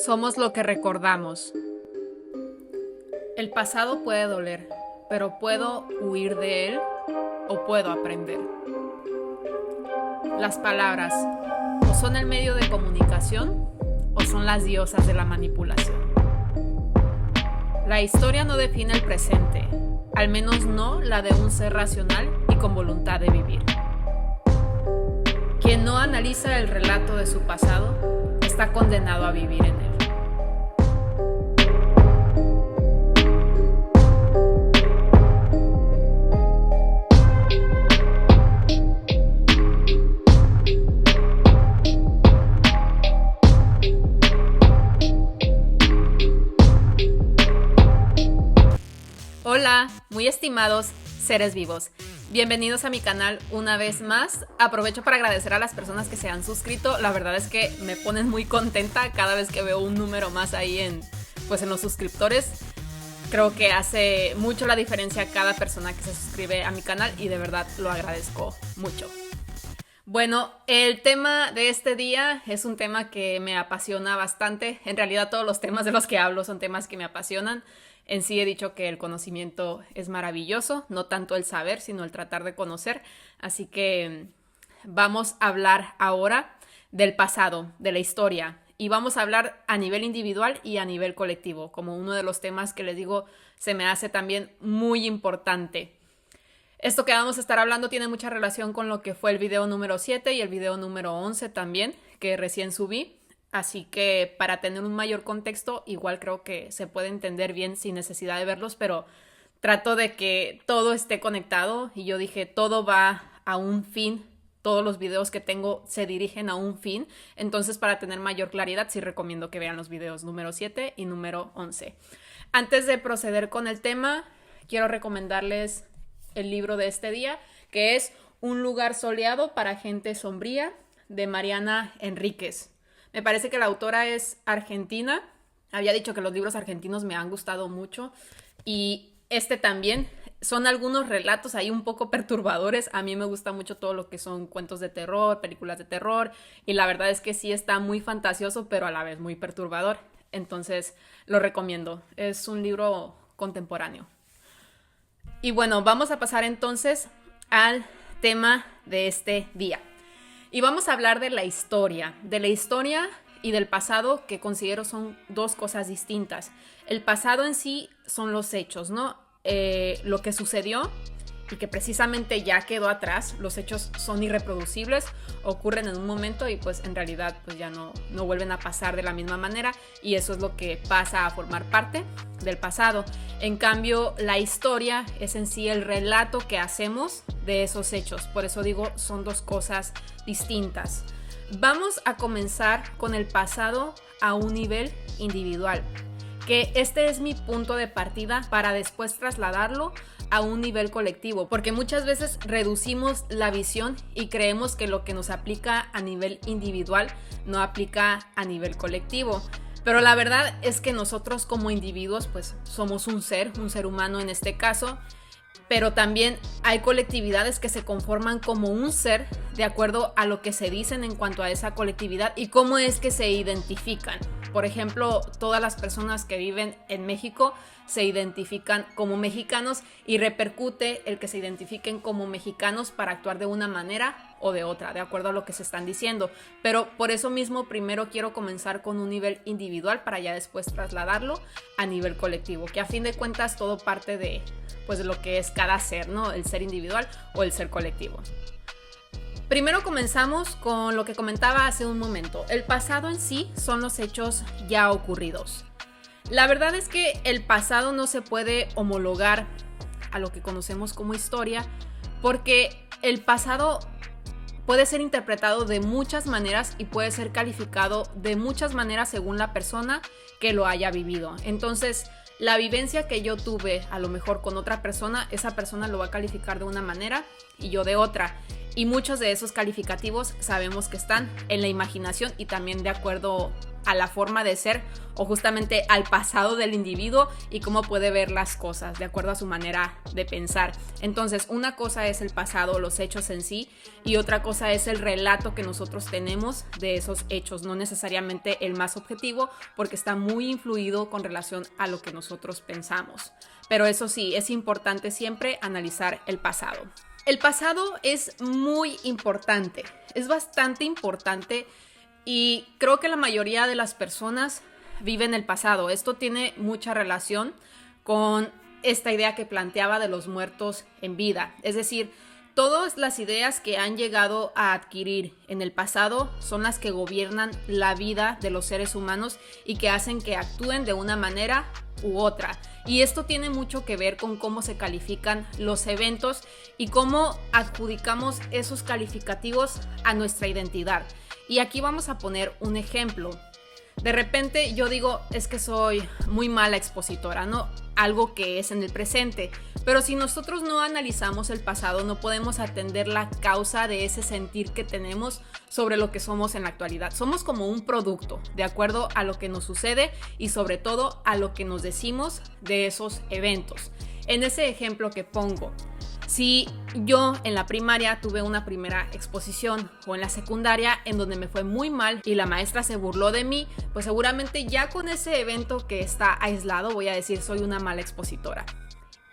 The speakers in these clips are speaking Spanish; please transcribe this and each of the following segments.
Somos lo que recordamos. El pasado puede doler, pero puedo huir de él o puedo aprender. Las palabras o son el medio de comunicación o son las diosas de la manipulación. La historia no define el presente, al menos no la de un ser racional y con voluntad de vivir. Quien no analiza el relato de su pasado está condenado a vivir en él. Hola, muy estimados seres vivos. Bienvenidos a mi canal una vez más. Aprovecho para agradecer a las personas que se han suscrito. La verdad es que me ponen muy contenta cada vez que veo un número más ahí en los suscriptores. Creo que hace mucho la diferencia cada persona que se suscribe a mi canal y de verdad lo agradezco mucho. Bueno, el tema de este día es un tema que me apasiona bastante. En realidad todos los temas de los que hablo son temas que me apasionan. En sí he dicho que el conocimiento es maravilloso, no tanto el saber, sino el tratar de conocer. Así que vamos a hablar ahora del pasado, de la historia. Y vamos a hablar a nivel individual y a nivel colectivo, como uno de los temas que les digo se me hace también muy importante. Esto que vamos a estar hablando tiene mucha relación con lo que fue el video número 7 y el video número 11 también, que recién subí. Así que para tener un mayor contexto, igual creo que se puede entender bien sin necesidad de verlos, pero trato de que todo esté conectado y yo dije, todo va a un fin, todos los videos que tengo se dirigen a un fin, entonces para tener mayor claridad sí recomiendo que vean los videos número 7 y número 11. Antes de proceder con el tema, quiero recomendarles el libro de este día, que es Un lugar soleado para gente sombría, de Mariana Enríquez. Me parece que la autora es argentina. Había dicho que los libros argentinos me han gustado mucho. Y este también. Son algunos relatos ahí un poco perturbadores. A mí me gusta mucho todo lo que son cuentos de terror, películas de terror. Y la verdad es que sí está muy fantasioso, pero a la vez muy perturbador. Entonces lo recomiendo. Es un libro contemporáneo. Y bueno, vamos a pasar entonces al tema de este día. Y vamos a hablar de la historia y del pasado, que considero son dos cosas distintas. El pasado en sí son los hechos, ¿no? Lo que sucedió y que precisamente ya quedó atrás. Los hechos son irreproducibles, ocurren en un momento y pues en realidad pues ya no vuelven a pasar de la misma manera, y eso es lo que pasa a formar parte del pasado. En cambio, la historia es en sí el relato que hacemos de esos hechos. Por eso digo, son dos cosas distintas. Vamos a comenzar con el pasado a un nivel individual, que este es mi punto de partida para después trasladarlo a un nivel colectivo, porque muchas veces reducimos la visión y creemos que lo que nos aplica a nivel individual no aplica a nivel colectivo. Pero la verdad es que nosotros como individuos pues somos un ser humano en este caso, pero también hay colectividades que se conforman como un ser de acuerdo a lo que se dicen en cuanto a esa colectividad y cómo es que se identifican. Por ejemplo, todas las personas que viven en México se identifican como mexicanos y repercute el que se identifiquen como mexicanos para actuar de una manera o de otra, de acuerdo a lo que se están diciendo. Pero por eso mismo primero quiero comenzar con un nivel individual para ya después trasladarlo a nivel colectivo, que a fin de cuentas todo parte de lo que es cada ser, ¿no? El ser individual o el ser colectivo. Primero comenzamos con lo que comentaba hace un momento. El pasado en sí son los hechos ya ocurridos. La verdad es que el pasado no se puede homologar a lo que conocemos como historia, porque el pasado puede ser interpretado de muchas maneras y puede ser calificado de muchas maneras según la persona que lo haya vivido. Entonces, la vivencia que yo tuve a lo mejor con otra persona, esa persona lo va a calificar de una manera y yo de otra. Y muchos de esos calificativos sabemos que están en la imaginación y también de acuerdo a la forma de ser o justamente al pasado del individuo y cómo puede ver las cosas de acuerdo a su manera de pensar. Entonces, una cosa es el pasado, los hechos en sí, y otra cosa es el relato que nosotros tenemos de esos hechos, no necesariamente el más objetivo, porque está muy influido con relación a lo que nosotros pensamos. Pero eso sí, es importante siempre analizar el pasado. El pasado es muy importante, es bastante importante y creo que la mayoría de las personas viven el pasado. Esto tiene mucha relación con esta idea que planteaba de los muertos en vida. Es decir, todas las ideas que han llegado a adquirir en el pasado son las que gobiernan la vida de los seres humanos y que hacen que actúen de una manera u otra. Y esto tiene mucho que ver con cómo se califican los eventos y cómo adjudicamos esos calificativos a nuestra identidad. Y aquí vamos a poner un ejemplo. De repente yo digo, es que soy muy mala expositora, ¿no? Algo que es en el presente. Pero si nosotros no analizamos el pasado, no podemos atender la causa de ese sentir que tenemos sobre lo que somos en la actualidad. Somos como un producto, de acuerdo a lo que nos sucede y sobre todo a lo que nos decimos de esos eventos. En ese ejemplo que pongo, si yo en la primaria tuve una primera exposición o en la secundaria en donde me fue muy mal y la maestra se burló de mí, pues seguramente ya con ese evento que está aislado voy a decir soy una mala expositora.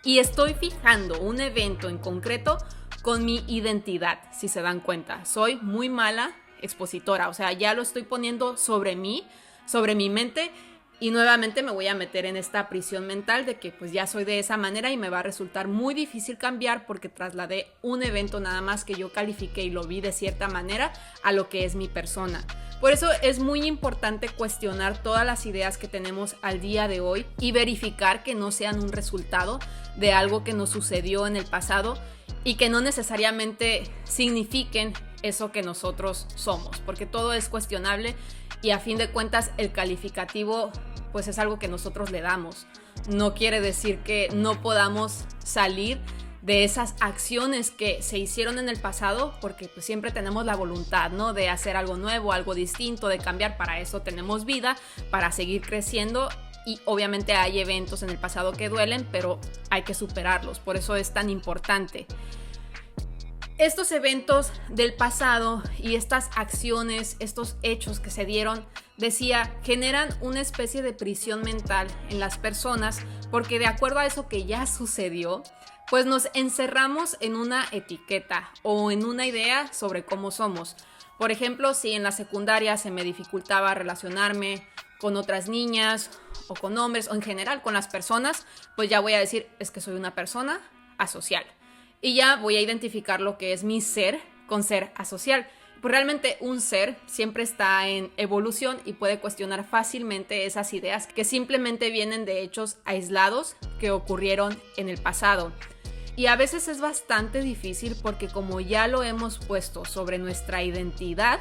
Y estoy fijando un evento en concreto con mi identidad, si se dan cuenta. Soy muy mala expositora, o sea, ya lo estoy poniendo sobre mí, sobre mi mente. Y nuevamente me voy a meter en esta prisión mental de que pues ya soy de esa manera y me va a resultar muy difícil cambiar porque trasladé un evento nada más que yo califiqué y lo vi de cierta manera a lo que es mi persona. Por eso es muy importante cuestionar todas las ideas que tenemos al día de hoy y verificar que no sean un resultado de algo que nos sucedió en el pasado y que no necesariamente signifiquen eso que nosotros somos, porque todo es cuestionable y a fin de cuentas el calificativo pues es algo que nosotros le damos. No quiere decir que no podamos salir de esas acciones que se hicieron en el pasado, porque pues siempre tenemos la voluntad, ¿no? De hacer algo nuevo, algo distinto, de cambiar. Para eso tenemos vida, para seguir creciendo. Y obviamente hay eventos en el pasado que duelen, pero hay que superarlos. Por eso es tan importante. Estos eventos del pasado y estas acciones, estos hechos que se dieron, decía, generan una especie de prisión mental en las personas porque de acuerdo a eso que ya sucedió, pues nos encerramos en una etiqueta o en una idea sobre cómo somos. Por ejemplo, si en la secundaria se me dificultaba relacionarme con otras niñas o con hombres o en general con las personas, pues ya voy a decir, es que soy una persona asocial. Y ya voy a identificar lo que es mi ser con ser asocial. Pues realmente un ser siempre está en evolución y puede cuestionar fácilmente esas ideas que simplemente vienen de hechos aislados que ocurrieron en el pasado. Y a veces es bastante difícil porque como ya lo hemos puesto sobre nuestra identidad,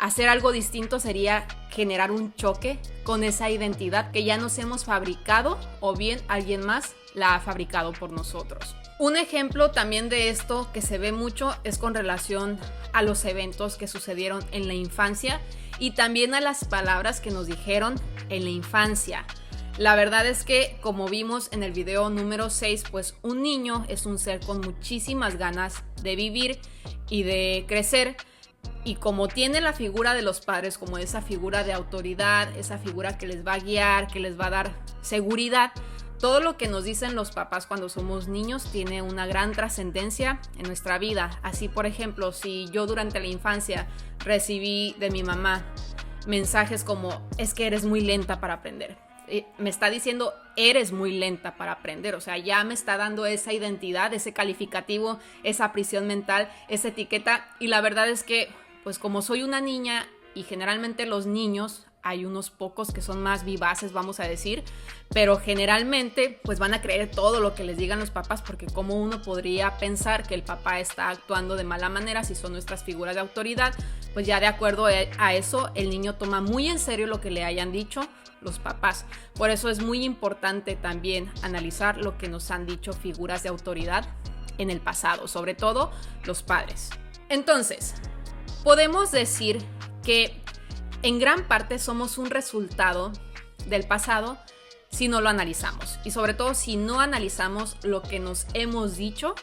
hacer algo distinto sería generar un choque con esa identidad que ya nos hemos fabricado o bien alguien más la ha fabricado por nosotros. Un ejemplo también de esto que se ve mucho es con relación a los eventos que sucedieron en la infancia y también a las palabras que nos dijeron en la infancia. La verdad es que, como vimos en el video número 6, pues un niño es un ser con muchísimas ganas de vivir y de crecer. Y como tiene la figura de los padres como esa figura de autoridad, esa figura que les va a guiar, que les va a dar seguridad, todo lo que nos dicen los papás cuando somos niños tiene una gran trascendencia en nuestra vida. Así, por ejemplo, si yo durante la infancia recibí de mi mamá mensajes como es que eres muy lenta para aprender. Me está diciendo eres muy lenta para aprender, o sea, ya me está dando esa identidad, ese calificativo, esa prisión mental, esa etiqueta. Y la verdad es que, pues como soy una niña y generalmente los niños, hay unos pocos que son más vivaces, vamos a decir, pero generalmente pues van a creer todo lo que les digan los papás, porque como uno podría pensar que el papá está actuando de mala manera si son nuestras figuras de autoridad, pues ya de acuerdo a eso el niño toma muy en serio lo que le hayan dicho los papás. Por eso es muy importante también analizar lo que nos han dicho figuras de autoridad en el pasado, sobre todo los padres. Entonces, podemos decir que En gran parte somos un resultado del pasado si no lo analizamos y sobre todo si no analizamos lo que nos hemos dicho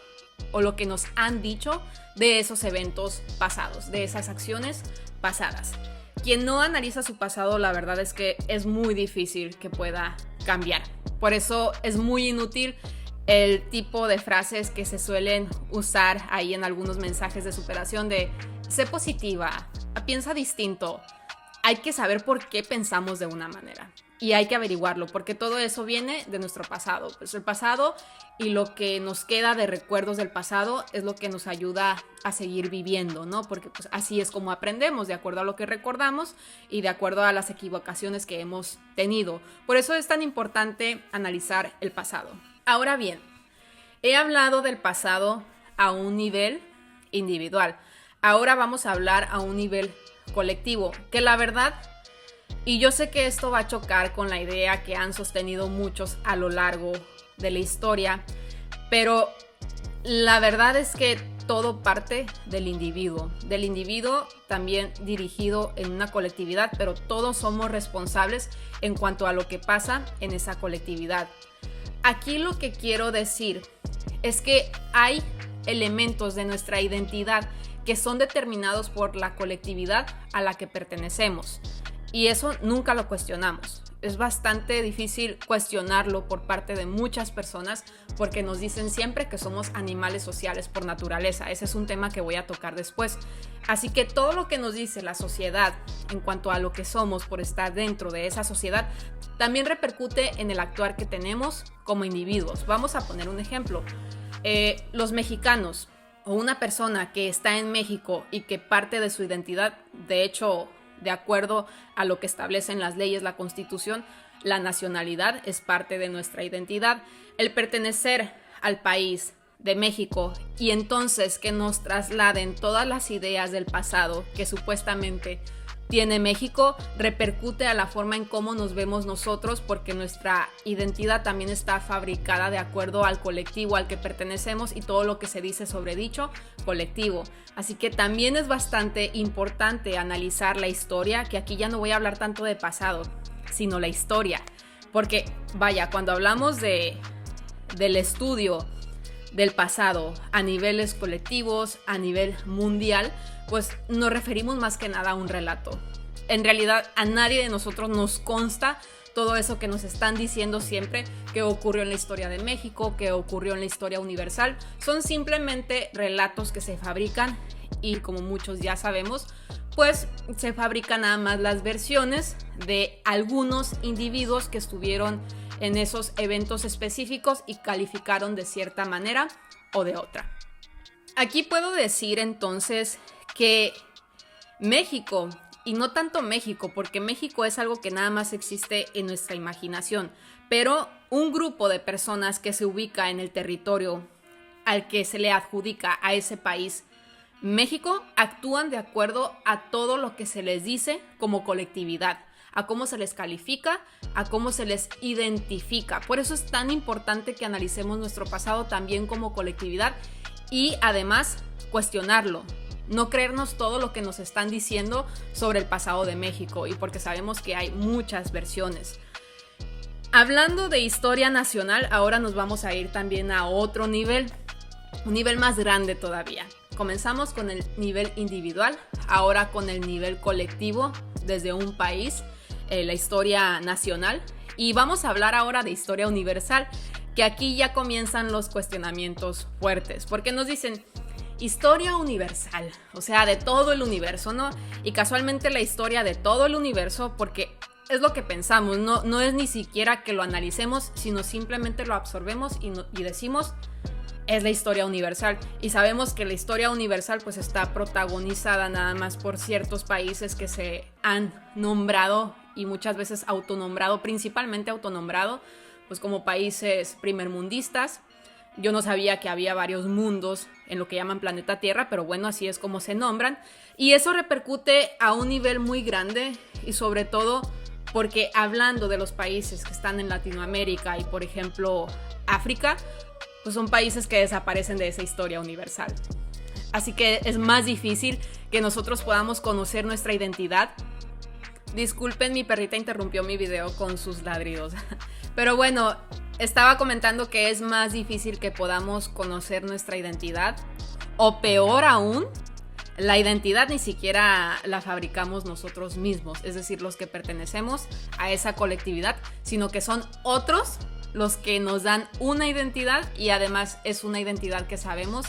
o lo que nos han dicho de esos eventos pasados, de esas acciones pasadas. Quien no analiza su pasado, la verdad es que es muy difícil que pueda cambiar. Por eso es muy inútil el tipo de frases que se suelen usar ahí en algunos mensajes de superación de sé positiva, piensa distinto. Hay que saber por qué pensamos de una manera y hay que averiguarlo, porque todo eso viene de nuestro pasado. Pues el pasado y lo que nos queda de recuerdos del pasado es lo que nos ayuda a seguir viviendo, ¿no? Porque pues así es como aprendemos, de acuerdo a lo que recordamos y de acuerdo a las equivocaciones que hemos tenido. Por eso es tan importante analizar el pasado. Ahora bien, he hablado del pasado a un nivel individual. Ahora vamos a hablar a un nivel colectivo, que la verdad, y yo sé que esto va a chocar con la idea que han sostenido muchos a lo largo de la historia, pero la verdad es que todo parte del individuo también dirigido en una colectividad, pero todos somos responsables en cuanto a lo que pasa en esa colectividad. Aquí lo que quiero decir es que hay elementos de nuestra identidad que son determinados por la colectividad a la que pertenecemos. Y eso nunca lo cuestionamos. Es bastante difícil cuestionarlo por parte de muchas personas porque nos dicen siempre que somos animales sociales por naturaleza. Ese es un tema que voy a tocar después. Así que todo lo que nos dice la sociedad en cuanto a lo que somos por estar dentro de esa sociedad también repercute en el actuar que tenemos como individuos. Vamos a poner un ejemplo. Los mexicanos o una persona que está en México y que parte de su identidad, de hecho, de acuerdo a lo que establecen las leyes, la Constitución, la nacionalidad es parte de nuestra identidad. El pertenecer al país de México y entonces que nos trasladen todas las ideas del pasado que supuestamente tiene México, repercute a la forma en cómo nos vemos nosotros, porque nuestra identidad también está fabricada de acuerdo al colectivo al que pertenecemos y todo lo que se dice sobre dicho colectivo. Así que también es bastante importante analizar la historia, que aquí ya no voy a hablar tanto de pasado, sino la historia. Porque, vaya, cuando hablamos del estudio del pasado a niveles colectivos, a nivel mundial, pues nos referimos más que nada a un relato. En realidad a nadie de nosotros nos consta todo eso que nos están diciendo siempre que ocurrió en la historia de México, que ocurrió en la historia universal. Son simplemente relatos que se fabrican y, como muchos ya sabemos, pues se fabrican nada más las versiones de algunos individuos que estuvieron en esos eventos específicos y calificaron de cierta manera o de otra. Aquí puedo decir entonces que México, y no tanto México, porque México es algo que nada más existe en nuestra imaginación, pero un grupo de personas que se ubica en el territorio al que se le adjudica a ese país, México, actúan de acuerdo a todo lo que se les dice como colectividad, a cómo se les califica, a cómo se les identifica. Por eso es tan importante que analicemos nuestro pasado también como colectividad y además cuestionarlo. No creernos todo lo que nos están diciendo sobre el pasado de México, y porque sabemos que hay muchas versiones. Hablando de historia nacional, ahora nos vamos a ir también a otro nivel, un nivel más grande todavía. Comenzamos con el nivel individual, ahora con el nivel colectivo desde un país, la historia nacional, y vamos a hablar ahora de historia universal, que aquí ya comienzan los cuestionamientos fuertes, porque nos dicen historia universal, o sea, de todo el universo, ¿no? Y casualmente la historia de todo el universo, porque es lo que pensamos, no es ni siquiera que lo analicemos, sino simplemente lo absorbemos y decimos, es la historia universal. Y sabemos que la historia universal pues está protagonizada nada más por ciertos países que se han nombrado y muchas veces autonombrado, principalmente autonombrado, pues como países primermundistas. Yo no sabía que había varios mundos en lo que llaman planeta Tierra, pero bueno, así es como se nombran. Y eso repercute a un nivel muy grande y sobre todo porque hablando de los países que están en Latinoamérica y por ejemplo África, pues son países que desaparecen de esa historia universal. Así que es más difícil que nosotros podamos conocer nuestra identidad Disculpen, mi perrita interrumpió mi video con sus ladridos. Pero bueno, estaba comentando que es más difícil que podamos conocer nuestra identidad. O peor aún, la identidad ni siquiera la fabricamos nosotros mismos. Es decir, los que pertenecemos a esa colectividad, sino que son otros los que nos dan una identidad, y además es una identidad que sabemos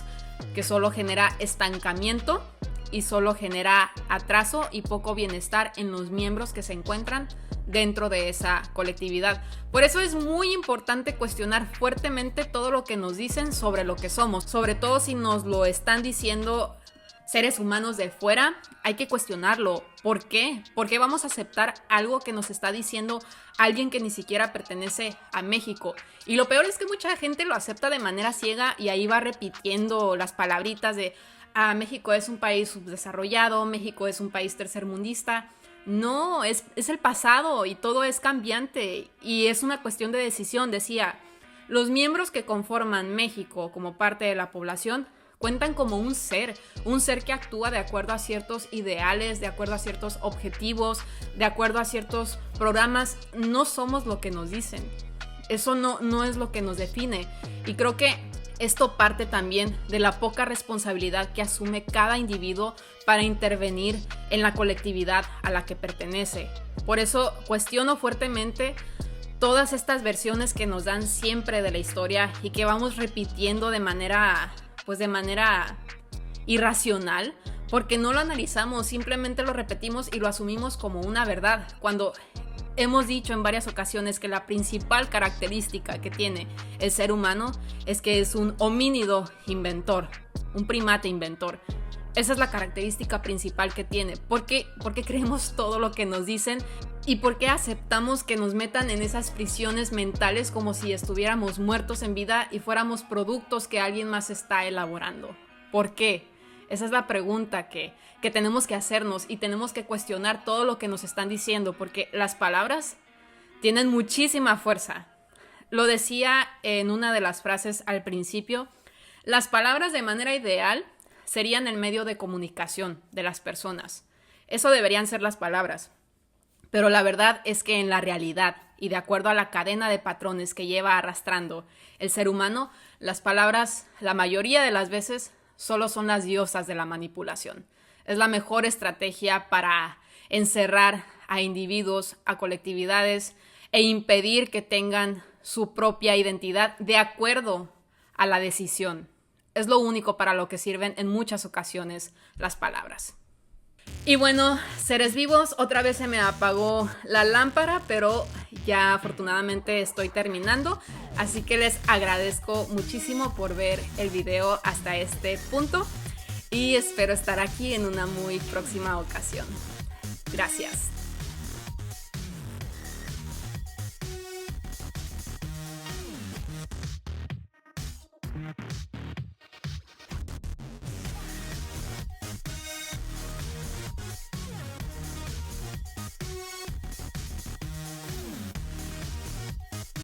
que solo genera estancamiento y solo genera atraso y poco bienestar en los miembros que se encuentran dentro de esa colectividad. Por eso es muy importante cuestionar fuertemente todo lo que nos dicen sobre lo que somos, sobre todo si nos lo están diciendo seres humanos de fuera. Hay que cuestionarlo. ¿Por qué? ¿Por qué vamos a aceptar algo que nos está diciendo alguien que ni siquiera pertenece a México? Y lo peor es que mucha gente lo acepta de manera ciega y ahí va repitiendo las palabritas de México es un país subdesarrollado, México es un país tercermundista. No, es el pasado y todo es cambiante y es una cuestión de decisión. Decía, los miembros que conforman México como parte de la población cuentan como un ser que actúa de acuerdo a ciertos ideales, de acuerdo a ciertos objetivos, de acuerdo a ciertos programas. No somos lo que nos dicen. Eso no es lo que nos define. Y creo que esto parte también de la poca responsabilidad que asume cada individuo para intervenir en la colectividad a la que pertenece. Por eso cuestiono fuertemente todas estas versiones que nos dan siempre de la historia y que vamos repitiendo de manera irracional, porque no lo analizamos, simplemente lo repetimos y lo asumimos como una verdad, cuando hemos dicho en varias ocasiones que la principal característica que tiene el ser humano es que es un homínido inventor, un primate inventor. Esa es la característica principal que tiene. ¿Por qué creemos todo lo que nos dicen? ¿Y por qué aceptamos que nos metan en esas prisiones mentales como si estuviéramos muertos en vida y fuéramos productos que alguien más está elaborando? ¿Por qué? Esa es la pregunta que tenemos que hacernos, y tenemos que cuestionar todo lo que nos están diciendo, porque las palabras tienen muchísima fuerza. Lo decía en una de las frases al principio, las palabras de manera ideal serían el medio de comunicación de las personas. Eso deberían ser las palabras. Pero la verdad es que en la realidad, y de acuerdo a la cadena de patrones que lleva arrastrando el ser humano, las palabras, la mayoría de las veces, solo son las diosas de la manipulación. Es la mejor estrategia para encerrar a individuos, a colectividades, e impedir que tengan su propia identidad de acuerdo a la decisión. Es lo único para lo que sirven en muchas ocasiones las palabras. Y bueno, seres vivos, otra vez se me apagó la lámpara, pero ya afortunadamente estoy terminando. Así que les agradezco muchísimo por ver el video hasta este punto y espero estar aquí en una muy próxima ocasión. Gracias.